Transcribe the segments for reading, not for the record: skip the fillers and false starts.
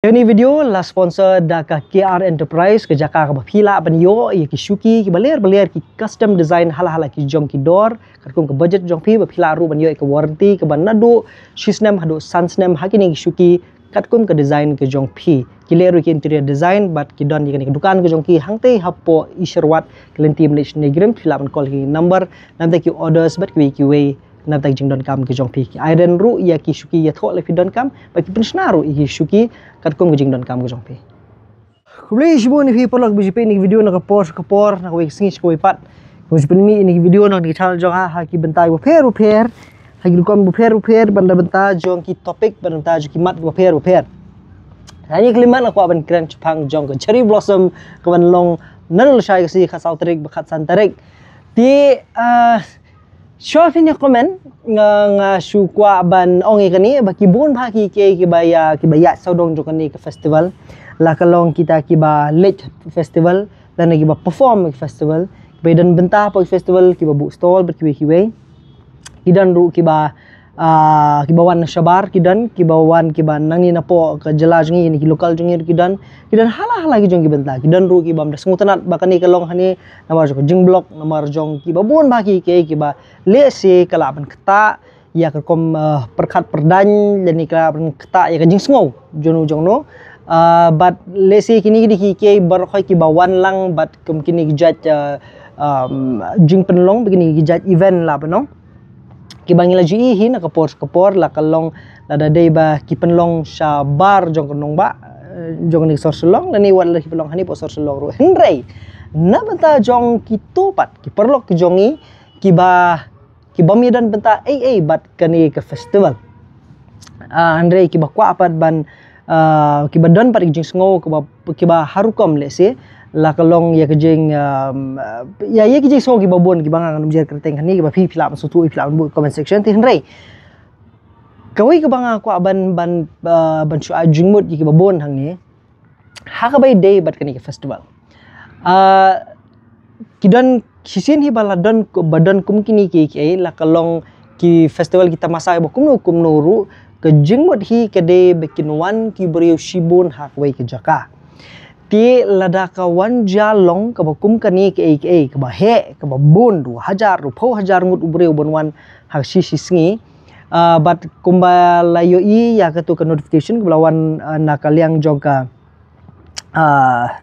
Ini video lah sponsor da ka KR Enterprise ke jaka ka phila banyo ye ki shuki ki baler ki custom design hala ki jong ki door kum ke budget jong phi ba phila ru banyo ke warranty ke banadu shisnem hadu sunsnem hakini ki shuki kum ke design ke jong phi ki leru ki interior design bat ki don ki dukan ke jong ki hangte hapo isherwat kelenti malaysia negrim phila ban call ki number namte ki orders bat ki way nam tak jing don kam ke jong pi iron ru ya ki shuki ya thok le fi don kam ba ki pensna ru ki shuki kat kom jing don kam ke jong pi kubli shibo ni fi polok bi jipe ni video na kapor na we singi ko pat ko jipe mi ni video na di channel jong ha ki bentai bo per ha ki kom bo per banda benta jong ki topic banda jo ki mat bo per hanya kelima na ko ban kran chpang jong ke cherry blossom ko ban long nal shai si khasau tarik ba khat san tarik ti Show ni komen nga shukwa ban ongi kani ba kibun ba ki baya saudong jo kani ke festival la kalong kita ki ba late festival dan ki ba perform ke festival ba dan benta po festival ki ba bu stall ber ki we kidan ru ki ba wan shabar kidan ki ba wan ki ba nangi na po ke jela jungi ni lokal jungi kidan hala ki jong ki benta kidan ru ki ba smutanat ba kani kalong hani namar jo jing block namar jong ki ba bun ba ki ba le se kala ban kata ya ka kom perkhat perdan dan ni kala ban kata ya ka jing sngo jono jongno but le se kini di ki bar khoi ki ba wan lang but kum kini judge jing penlong begini judge event la bano ki bangila ji hi na kapor la kalong la da dei ba ki penlong sha bar jong konong ba jong ni sor selong la ni wan la ki penlong hani po sor selong ru henrei na benta jong ki topat ki perlok ki jongi ki ba mi dan benta bat kani ke festival andre ki ba kwa pat ban ki ba don pat jing sngo ki ba harukom le se la kalong ya kejing ya ye kejing so ki ba bon ki bang ngam jer kerteng hani ki ba phi phila so tu phila bu comment section ti henrei kawai ke bang kwa ban shu jingmut ki ba bon hang ni ha ka bai day bat kani ke festival kidan kisin hi baladon badan kum kini ki la kalong ki festival kita masa ba kumno ru ke jingmut hi ke de bekin wan ki beriu shibun hak wai ke jaka ti lada ka wan jalong ka ba kum kani ke ba he ka ba bun 2000 ru 4000 ngut ubreu bon wan hak shi singi but kumba layo i ya ka tu ka notification ka lawan nakaliang jongka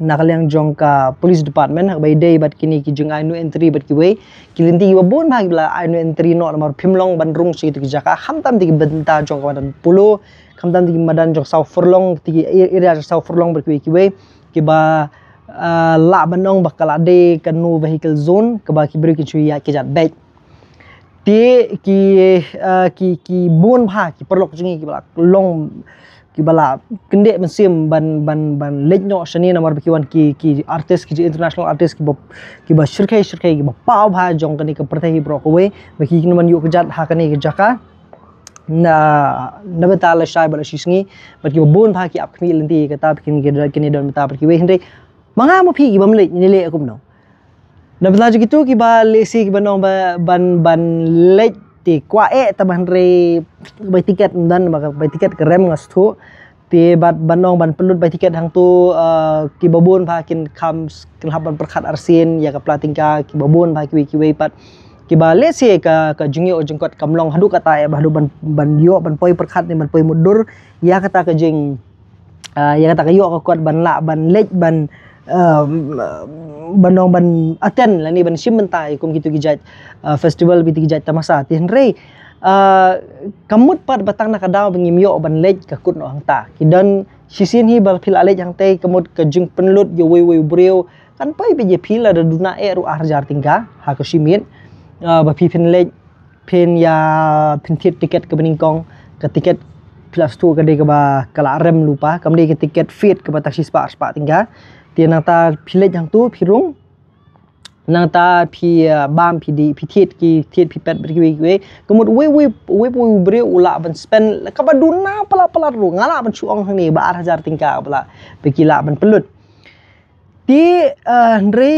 nakaliang jongka police department hak by day but kini ki jeng anu entry but ki we kilinti wa bon bag la anu entry no nomor phimlong bandrung si ki jaka hamtam ti benta jongka madan pulo hamtam ti madan jong sau furlong ti area sau furlong ber ki we ki ba la banong bakal ade kanu vehicle zone ke ba ki beri ki chuya ki jat baik ti ki bon bha ki perlok jingi ki ba long ki bala kende mensim ban leño shani namar bikiwan ki artist ki international artist ki ba shirkai ki ba paw bha jong kani ke pertai bro ko we baki ki man yu ke jat ha kani ke jaka na beta la shai bala shisngi but ki bon bha ki ap khmi lenti ke ta kini don beta ki we hinde manga mo phi ki bam le ni le akum no na beta gitu ki ba le si ki banong ban le ti kwa taban re bay tiket dan bay tiket ke rem ngas thu ti bat banong ban pelut bay tiket hang tu ki babon pha kin kham kin haban perkhat arsin ya ka platingka ki babon pha ki we pat ki ba le se ka jungi o jengkot kamlong hadu kata ya bahdu ban yo ban poi perkhat ni ban poi mudur ya kata ka jing ya kata ka yo ka kuat ban la ban lej ban banong ban aten lani ban simmentai kum gitu gijat festival biti gijat tamasa ti henrei kamut pat batang na kadaw bangim yo ban lej ka kut no hangta kidan sisin hi bal phil alej hangte kamut ka jing penlut yo we breu kan pai be je phil ada duna ru arjar tingka ha ka simin ba phi phin lej phin ya phin tiket ke beningkong ka tiket plus tu ka de ka ba kala rem lupa kamde ke tiket fit ke ba taksi spa tingka ti nang ta philej hang tu phirung nang ta phi bam phi di phi thiet phi pet berki we kemud we bre ula ban spend ka ba duna pala ru ngala ban chuong hang ni ba 4000 tingka pala bekila ban pelut ti ndre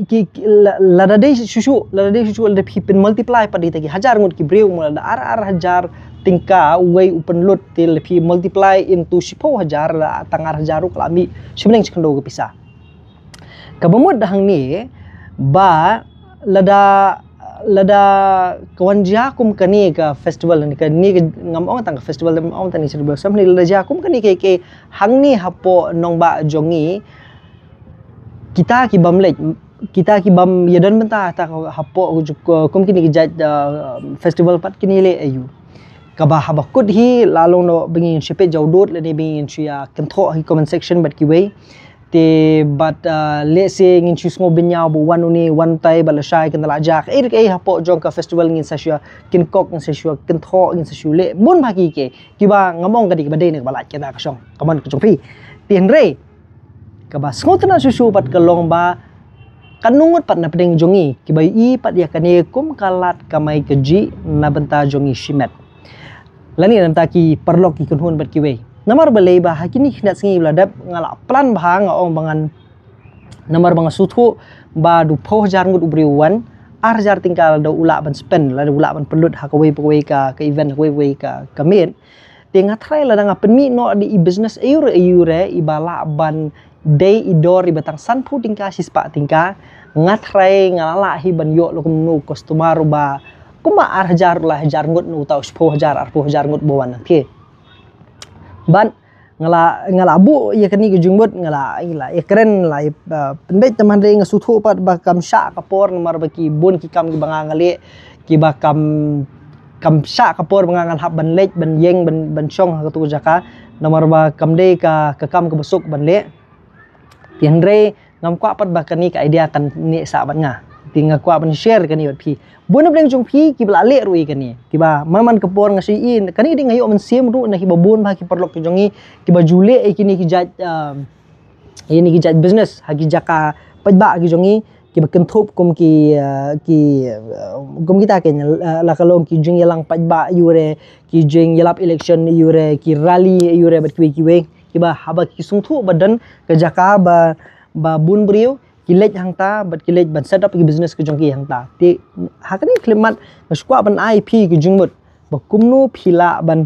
ki lada dei susu lada phi pen multiply pa di tagi 1000 ngut ki bre mu lada ar 1000 tingkah way open load til pi multiply into 10,000 la tangar hajaru kalami sebenarnya cikando ke pisah kabamud dahang ni ba lada kawan jakum kani ka festival ni ka ni ngamong tang festival ngamong tani serba sam ni lada jakum kani ke hang ni hapo nong ba jongi kita ki bam yadan benta ta hapo kum kini ki jaj festival pat kini le ayu kabah habakut hi lalong no bingin shepe jawdot le ni bingin chia kentho hi comment section bat ki way te but let's say ngin chus ngo binya bu wan uni wan tai balasai kan la jak ke hapo jong ka festival ngin sasua kin kok ngin sasua kentho ngin sasule mun bagi ke kiba ngamong kadi ba de ne balat kita ka song kaman ka jong pi tien re kaba ngotna susu pat kalong ba kanungut pat na pedeng jongi kibai I pat ya kane kum kalat kamai keji na benta jongi shimet lani nam ta ki perlok ki kunhun bat ki we namar balai ba hakini khna singi ladap ngala plan bhang ong bangan namar bang suthu ba du 10,000 ngut ubriwan 8,000 tingkal da ula ban spend la ula ban pelut hakawei pawei ka event hakawei ka kamen tinga trai la nga penmi no di business ayure ibala ban day idor ibatang sanpu tingka sispa tingka ngatrai ngalala hi ban yo lokum nu customer ba kuma 8,000 lah 1,000 ngut nu tau 10,000 ngut bawan ke ban ngala bu ya kani ke jungbut ngala ya keren la pendek teman re ngasuthu pat ba kam sha kapor nomor baki bun ki kam ki banga ngale ki ba kam sha kapor banga ngan hab ban lek ban yeng ban chong ha tu jaka nomor ba kam de ka kam ke besuk ban le tian re ngam kwa pat ba kani ka idea kan ni sa ban nga tinga kwa ban share kani pi bun bleng jong pi ki bla le rui kani ki ba maman kapor ngasi in kani ding ayo man sim ru na ki babun ba ki perlok ki jongi ki ba jule e kini ki jat ini ki jat business ha ki jaka pajba ki jongi ki ba kenthop kum kum kita ke la kalong ki jing yalang pajba yure ki jing yalap election yure ki rally yure bat ki we ki ba haba ki sungthu badan ke jaka ba bun briu kilej hangta bat kilej ban set up ki business ke jongki hangta ti hakani klimat ngskwa ban IP ki jungbut ba kumnu phila ban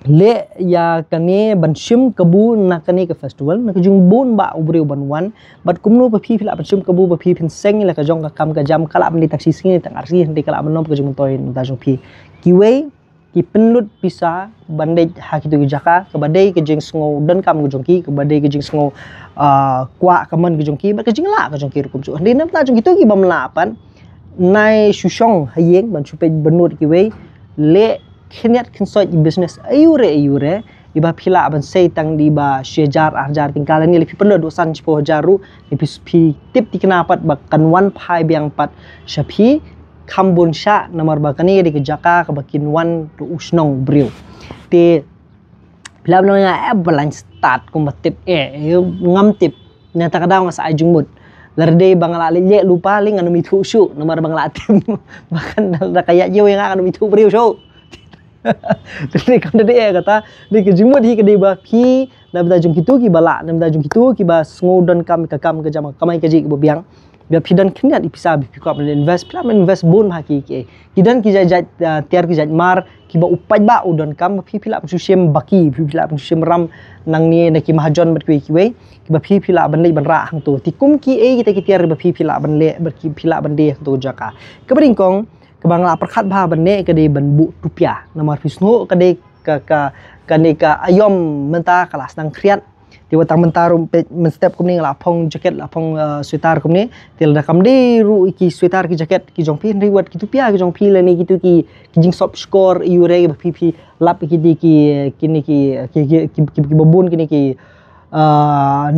le ya kani ban shim kabu na kani ke festival na jung bun ba ubriu ban wan bat kumnu ba phila ban shim kabu ba phin seng la ka jong ka kam ka jam kala ban taksi singi tang arsi handi kala ban nom ka jung toy ta jong phi ki we ki penlut pisa bandai hakitu jaka ke badai ke jeng sngo dan kam ke jongki ke badai ke jeng sngo kwa kaman ke jongki ba ke jeng la ke jongki rukum chu ndi nam ta jong itu ki bam la pan nai shushong hayeng ban chupe benut ki we le khniat khinsoi business ayure iba phila ban sei tang di ba shejar arjar tingkala ni lepi penlut dosan 10,000 ru lepi pi tip tikna pat ba kan wan phai biang pat shapi Kambun sha nomor bakani di kejaka kebakin wan tu usnong briu ti bilam nga balance start kumbatip ngam tip nyata kadang masa ajung mut lerde bangala le lupa ling anu mitu shu nomor bangala tim bahkan dah kayak jauh yang anu mitu briu show jadi kan dia kata di kejumut hi kedi ba pi na beta jung kitu ki bala na beta jung kitu ki ba sngodan kam ke jama kamai keji ke biang biar pidan kena dipisa bikap dan invest bun haki ke kidan ki jaj tiar ki jaj mar ki ba upai ba udon kam pila susiem baki pila susiem ram nang ni na ki mahajon bat ki we ki ba pila ban le ban ra hang tu tikum ki kita ki tiar ba pila ban le ber ki pila ban de tu jaka kebring kong ke bangla perkhat ba ban ne ke de ban bu rupiah nomor fisno ke de ka ayom menta kelas nang kriat di watang mentarum men step kum ni la phong jacket la phong sweater kum ni til da kam de ru ki sweater ki jacket ki jong pin riwat ki tu pia ki jong pin la ni gitu ki jing sop score yure ba pp lap ki di ki kini ki babun kini ki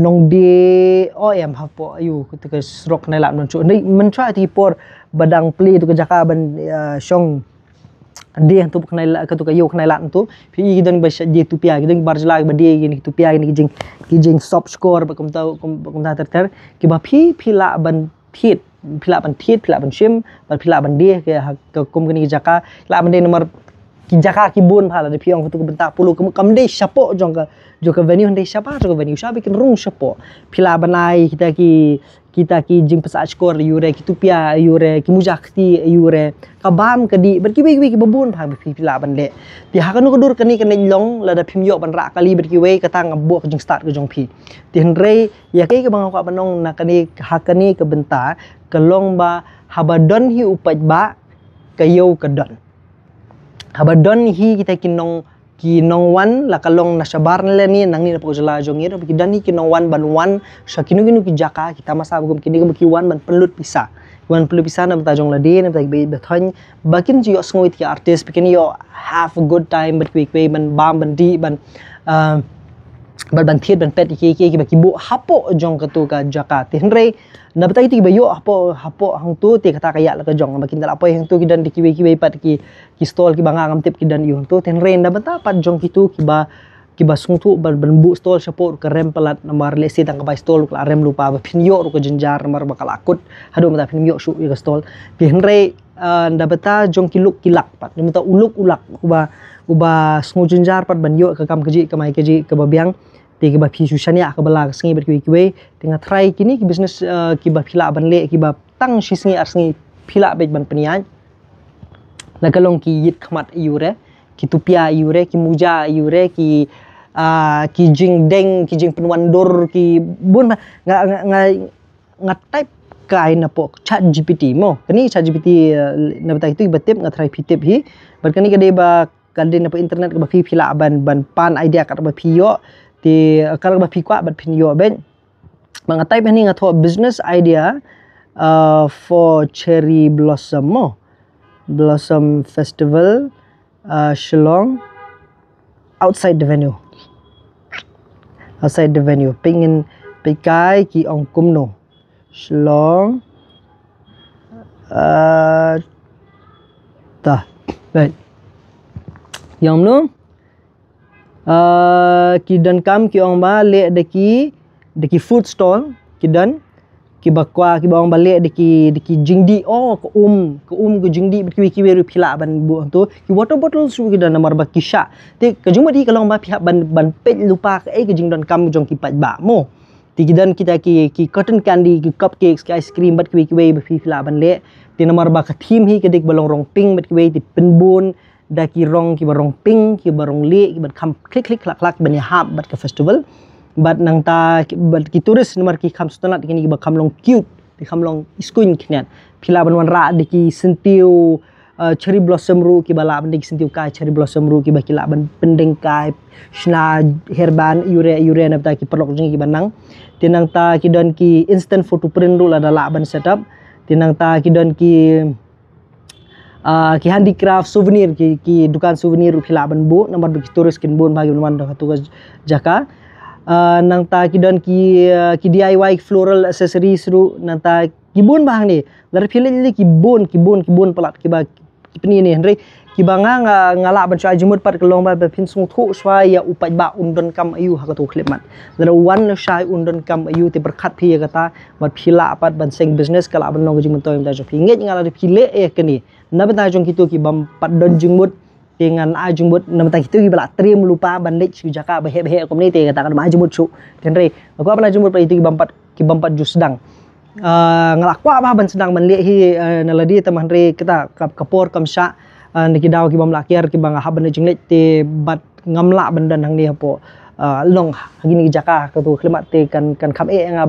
nong de em hapo ayu ketika srok na la non chu ni men try ti por badang pli tu ke jaka ban shong dia tu kenai ke tu kayu kenai lat tu pi gidan ba dia tu pia gidan barjla ba dia gini tu pia gini kijing soft score ba kum ta ter ki ba pi la ban thit pila ban shim ba pila ban dia ke kum gini jaka la ban dia nomor ki jaka ki bun phala de piong tu bentak pulu kam de sapo jong ka venue de siapa jong venue siapa kin rung sapo pila banai kita ki jing pesa skor yure ki tupia yure ki mujakti yure kabam kadi berkiwi ki babun phang pila ban le ti hakanu kodur kani kan long la da phim yo ban ra kali berkiwi kata ngabok jing start ke jong pi ti henrei ya ke bang ka banong na kani hakani ke benta kelong ba habadon hi upaj ba kayo kadon habadon hi kita kinong wan la kalong nasabar nila ni nang ni na pagkasala jong iro kidan ni kinong wan ban wan sa kinu ki jaka kita masabugum kini ki wan ban pelut pisa na betajong ladi na betag bethon bakin jo sngoit ki artist bikin yo have a good time but quick way ban bam ban di ban ban thiet ban pet ki bu hapo jong katu ka jaka tinrei na betai ti bayo hapo hang tu ti kata kaya la ka jong makin dala apa yang tu kidan di kiwi pat ki stall ki banga ngam tip kidan yung tu tinrei na beta pat jong kitu ki ba sungtu ban bu stall sapo ka rem pelat nomor lesi tang ka stall ka rem lupa ba pin yo ru ka jenjar nomor bakal akut hadu mata pin yo shu ka stall tinrei na beta jong kiluk kilak pat ni mata uluk ulak uba sngu jenjar pat ban yo ka kam keji ka mai keji ka babiang ti ba phi susania ka bala sngi ber kiwi tengah try kini ki business ki ba phila ban le ki ba tang shi sngi ar sngi phila be ban penian la kalong ki yit khmat yure ki tupia yure ki muja yure ki jing deng ki jing penwandor ki bun nga type kai na po chat gpt mo kani chat gpt na bata itu batip nga try pitip hi bar kani kade ba kade na po internet ka ba phila ban pan idea ka ba phiyo ti kalau ba pikwa bat pin yo ben mga type ni nga tho business idea for cherry blossom festival Shillong outside the venue pingin pikai ki ong kumno Shillong ta baik yang no kidan kam ki ong ba le deki food stall kidan ki bakwa ki bawang balik deki jingdi ke jingdi ki ru phila ban bu tu ki water bottle su kidan nomor ba kisha te ke jumba di kalau ba pihak ban pet lupa ke jingdan kam jong ki pat ba mo ti kidan kita ki cotton candy ki cupcakes ki ice cream bat ki ba phila ban le ti nomor ba ka theme hi ke dek balong rong ping bat ki ti penbun da ki rong ki barong pink ki barong le ki bat kham klik klak ban ya hab bat ka festival bat nang ta bat ki turis nomor ki kham stonat ki ba kham long cute ki kham long skuin knian phila ban wan ra de ki sentiu cherry blossom ru ki bala ban de ki sentiu kai cherry blossom ru ki ba ki la ban pendeng kai shna herban yure na ta ki perlok jing ki banang tinang ta ki don ki instant photo print ru la dala ban setup tinang ta ki don ki ki handicraft souvenir ki dukan souvenir phila ban bu nomor ki turis kin bon bagi man da tu jaka nang ta ki don ki DIY floral accessories ru nang ta ki bon bang ni lar phile ni ki bon pelat ki ba ki peni ni henry ki banga ngala ban cha jumut pat kelong ba pin sung thu swa ya upaj ba undon kam ayu ha ka tu khlip mat lar wan shai undon kam ayu te berkhat phi kata mat phila pat ban seng business kala ban long jing toy ta jo phi nge ngala phile kani na beta jong kitu ki bam pat don jumut dengan ajumut na beta kitu ki bala trim lupa bandit su jaka ba he community kata kan ma jumut su tenre aku apa na jumut pa itu ki bam pat ju sedang ngelakwa apa ban sedang ban le hi naladi teman re kita kapor kamsha niki daw ki bam lakiar ki bang haban jinglet te bat ngamla bandan hang ni hapo long hagini jaka ka tu klimat te kan kham nga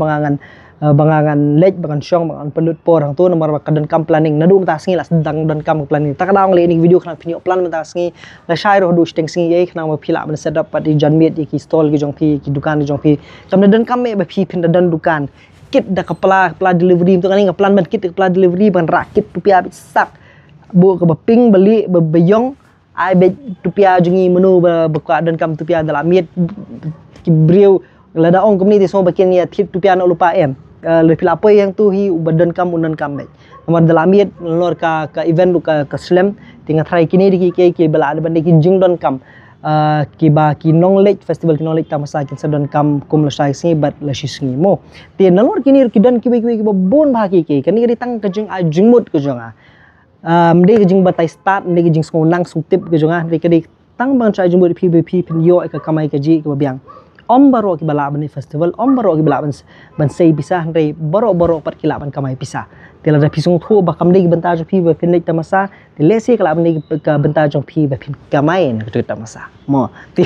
bangangan lej bangan syong bangan pelut por hang tu nomor kadan kam planning nadu mata sngi la sedang dan kam planning tak daw le ni video khna pinyo plan mata sngi la shai ro du steng sngi ye khna ma phila ban setup pat di janmit ki stall ki jong phi ki dukan ki jong phi kam dan kam me ba phi phin dan dukan kit da kepala delivery tu kan ni plan ban kit kepala delivery ban rakit rupia sak bu ke beping beli beyong ai be tupia jungi menu berka dan kam tupia dalam miet kibriu lada ong community so bakin ya tip tupia no lupa em lebih apa yang tu hi badan kam unan kam be nomor dalam miet lor ka event lu ka slam tinggal try kini di ki bala ada bande ki jing don kam ki ba ki knowledge festival ki knowledge ta masa kin sadon kam kum la sai singi bat la shisngi mo ti nalor kini ki dan ki ba bon ba ki kan ni tang ka jing a jingmut ko jonga Mde ke jing batai start mde ke jing nang sung tip ke jonga mde ke dik tang bang try jumbo PVP pin yo ke kamai ke ji ke biang om baro ki bala ban festival om baro ki bala ban sei pisah mde baro pat ki la ban kamai pisah tela da pisung thu ba kam dik benta jo PVP pin dik tamasa te lesi ke la ban dik ke benta jo PVP pin kamai ne ke tamasa mo ti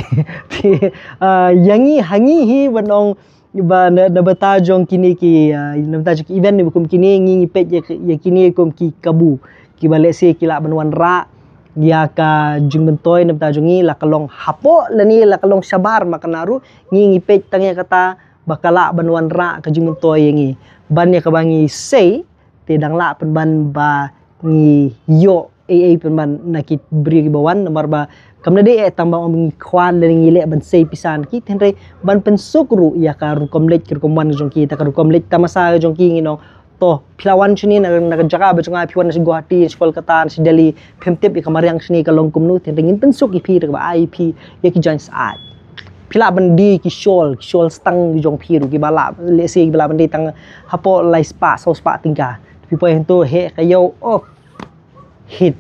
yangi hangi hi banong ba na beta jong kini ki na beta ki event ni bukum kini ngi pet ya kini kom ki kabu ki balik si kila banwan ra dia ka jung bentoy na beta jongi la kalong hapo lani la kalong sabar makanaru ngi pet tangya kata bakala banwan ra ka jung bentoy ngi ban ya ka bangi say te dang la pen ban ba ngi yo pen ban nakit beri bawan nomor ba kamna de tambang om khwan le ngi le ban sei pisan ki tenre ban pen sukru ya ka rukom lek rukom wan jong ki ta ka rukom lek tamasa jong ki ngi no to pilawan sini na jaga ba jonga piwan si Guwahati si Kolkata si Delhi phemtep ka mariang sini ka longkum nu tenre ngin pen suk ip ba IP ya ki join saat pila bandi ki shol stang jong phiru ki bala le se bala bandi tang hapo lai spa so spa tingka pipo hento he kayo oh hit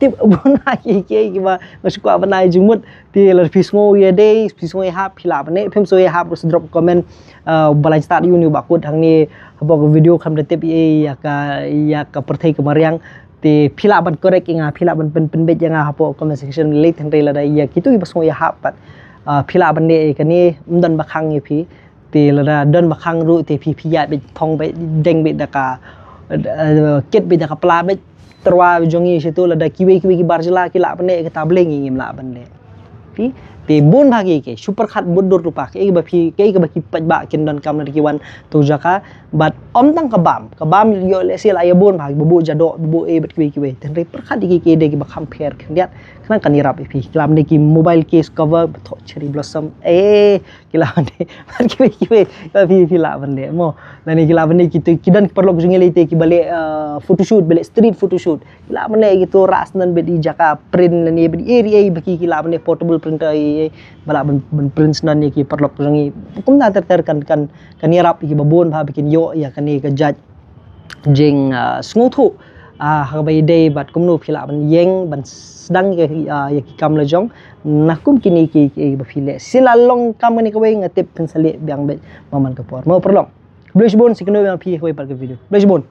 tip bona ki ba masuk apa nai jumut ti la pismo ye day pismo ye hap pila bane phem so ye hap drop comment balai start you ni bakut hang ni apa video kam de tip ye ya ka perthai ke mariang ti pila ban korek inga pila ban pen bet yang hapo comment section late hang la da ya kitu pasmo ye hap pat pila ban de ka ni mdan bakhang ye pi ti la da don bakhang ru ti pi ya be thong be deng be da ka ket be da ka pla be terwa jongi situ lada kiwi ki barjela ki la bane ke tableng ngim la bane pi te bun bagi ke super khat bodur rupa ke ba phi ke ba ki paj ba kin don kam ki wan tu jaka bat om tang kabam yo le sil ay bun bagi bubu jado bubu e bat kiwi ten re per khat ki de ki ba compare kan dia kan kan irap pi lam ne ki mobile case cover tho cherry blossom ki la ne kiwi ba phi la bane mo la ni ki la bane ki tu ki dan perlu jungi le te ki bale photoshoot bale street photoshoot la bane gitu ras nan be di jaka print ni be area baki ki la bane portable printer bala ben print nan ni ki perlu jungi kum na ter kan irap ki babon ba bikin yo ya kan ni ka judge jing sngu ha bai day bat kum nu phila ban yeng ban sedang ya ki kam la jong nakum kini ki ba phile silalong kam ni ka wei ngatip pensali biang be maman ka por mo perlong Blush Bone si keno yang pi ko par video Blush Bone